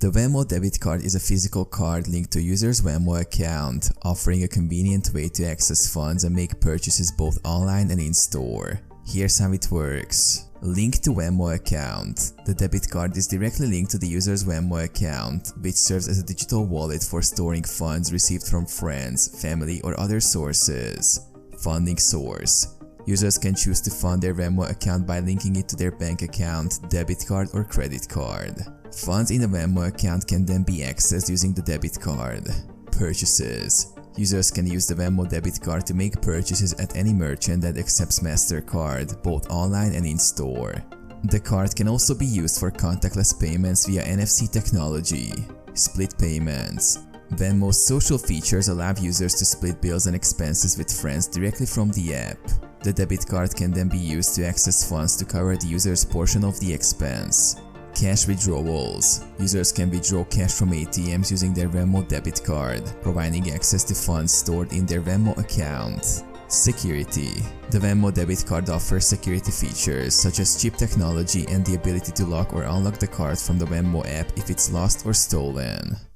The Venmo debit card is a physical card linked to a user's Venmo account, offering a convenient way to access funds and make purchases both online and in-store. Here's how it works. Link to Venmo account. The debit card is directly linked to the user's Venmo account, which serves as a digital wallet for storing funds received from friends, family, or other sources. Funding source. Users can choose to fund their Venmo account by linking it to their bank account, debit card, or credit card. Funds in the Venmo account can then be accessed using the debit card. Purchases. Users can use the Venmo debit card to make purchases at any merchant that accepts MasterCard, both online and in-store. The card can also be used for contactless payments via NFC technology. Split payments. Venmo's social features allow users to split bills and expenses with friends directly from the app. The debit card can then be used to access funds to cover the user's portion of the expense. Cash withdrawals. Users can withdraw cash from ATMs using their Venmo debit card, providing access to funds stored in their Venmo account. Security. The Venmo debit card offers security features such as chip technology and the ability to lock or unlock the card from the Venmo app if it's lost or stolen.